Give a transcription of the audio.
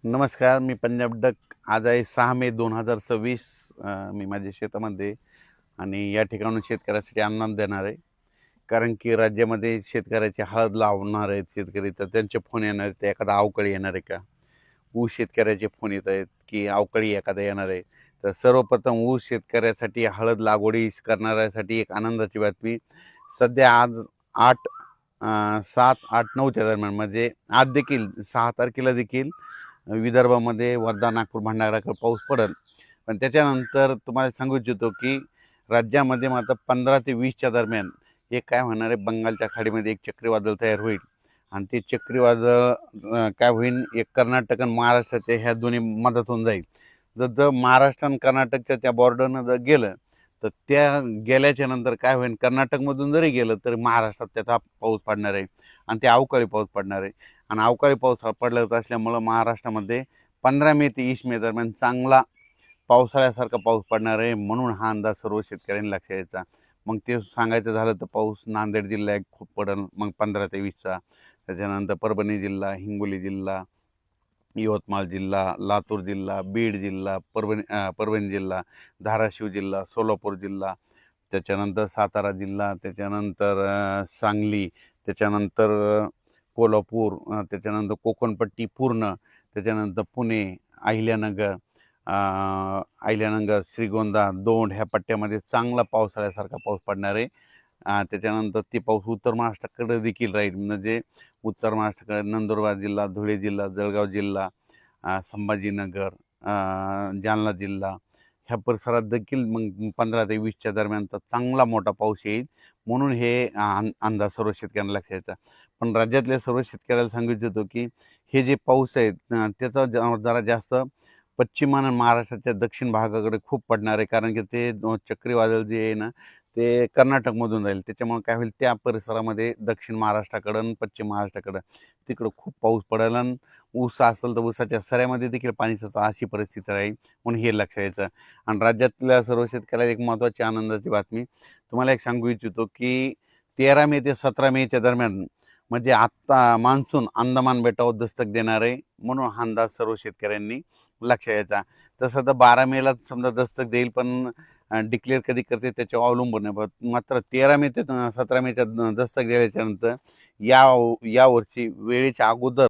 नमस्कार, मी पंजाब डक. आज आहे 6 मे 2026. मी माझ्या शेतामध्ये आणि या ठिकाणून शेतकऱ्यासाठी अन्नदान देणार आहे. कारण की राज्यामध्ये शेतकऱ्याची हळद लावणार आहेत शेतकरी, तर त्यांचे फोन येणार आहेत, एखादा अवकाळी येणार आहे का? ऊस शेतकऱ्याचे फोन येत आहेत की अवकाळी एखादा येणार आहे. तर सर्वप्रथम ऊस शेतकऱ्यासाठी हळद लागवडी करणाऱ्यासाठी एक आनंदाची बातमी. सध्या आज 8 7, 8, 9च्या दरम्यान, म्हणजे आज देखील 6 तारखेला देखील विदर्भामध्ये वर्धा, नागपूर, भंडाराकडे पाऊस पडेल. पण त्याच्यानंतर तुम्हाला सांगू इच्छितो की राज्यामध्ये मात्र 15 ते 20च्या दरम्यान एक काय होणार आहे, बंगालच्या खाडीमध्ये एक चक्रीवादळ तयार होईल. आणि ते चक्रीवादळ काय होईल, एक कर्नाटक आणि महाराष्ट्राच्या ह्या दोन्ही मदत जाईल. जर जर महाराष्ट्र आणि कर्नाटकच्या त्या बॉर्डरनं जर गेलं, तर त्या गेल्याच्या नंतर काय होईल, कर्नाटकमधून जरी गेलं तरी महाराष्ट्रात त्याचा पाऊस पडणार आहे आणि ते अवकाळी पाऊस पडणार आहे. आणि अवकाळी पाऊस पडत असल्यामुळं महाराष्ट्रामध्ये 15 मे ते 20 मे दरम्यान चांगला पावसाळ्यासारखा पाऊस पडणार आहे. म्हणून हा अंदाज सर्व शेतकऱ्यांनी लक्षात घ्यायचा. मग ते सांगायचं झालं तर पाऊस नांदेड जिल्ह्यात खूप पडेल, मग 15 ते 20चा. त्याच्यानंतर परभणी जिल्हा, हिंगोली जिल्हा, यवतमाळ जिल्हा, लातूर जिल्हा, बीड जिल्हा, परभणी जिल्हा, धाराशिव जिल्हा, सोलापूर जिल्हा, त्याच्यानंतर सातारा जिल्हा, त्याच्यानंतर सांगली, त्याच्यानंतर कोल्हापूर, त्याच्यानंतर कोकणपट्टी पूर्ण, त्याच्यानंतर पुणे, अहिल्यानगर, श्रीगोंदा, दौंड ह्या पट्ट्यामध्ये चांगला पावसाळ्यासारखा पाऊस पडणार आहे. त्याच्यानंतर ते पाऊस उत्तर महाराष्ट्राकडे देखील राहील. म्हणजे उत्तर महाराष्ट्राकडे नंदुरबार जिल्हा, धुळे जिल्हा, जळगाव जिल्हा, संभाजीनगर, जालना जिल्हा ह्या परिसरात देखील मग 15 ते 20च्या दरम्यानचा चांगला मोठा पाऊस येईल. म्हणून हे अंदाज सर्व शेतकऱ्यांना लक्षात येतात. पण राज्यातल्या सर्व शेतकऱ्याला सांगू इच्छितो की हे जे पाऊस आहे त्याचा जरा जास्त पश्चिम आणि महाराष्ट्राच्या दक्षिण भागाकडे खूप पडणार आहे. कारण की ते चक्रीवादळ जे आहे ना, ते कर्नाटकमधून जाईल. त्याच्यामुळे काय होईल, त्या परिसरामध्ये दक्षिण महाराष्ट्राकडं आणि पश्चिम महाराष्ट्राकडं तिकडं खूप पाऊस पडेल. आणि ऊस असेल तर ऊसाच्या सऱ्यामध्ये देखील पाणी साचेल, अशी परिस्थिती राहील. म्हणून हे लक्षात यायचं. आणि राज्यातल्या सर्व शेतकऱ्याला एक महत्त्वाची आनंदाची बातमी तुम्हाला एक सांगू इच्छितो की 13 मे ते 17 मेच्या दरम्यान, म्हणजे आत्ता मान्सून अंदमान बेटावर दस्तक देणार आहे. म्हणून हा अंदाज सर्व शेतकऱ्यांनी लक्षात यायचा. तसं तर 12 मेला समजा दस्तक देईल, पण डिक्लेअर कधी करते त्याच्यावर अवलंबून आहे. मात्र 13 मे ते 17 मेच्या दस्तक द्यायच्या नंतर यावर्षी वेळेच्या अगोदर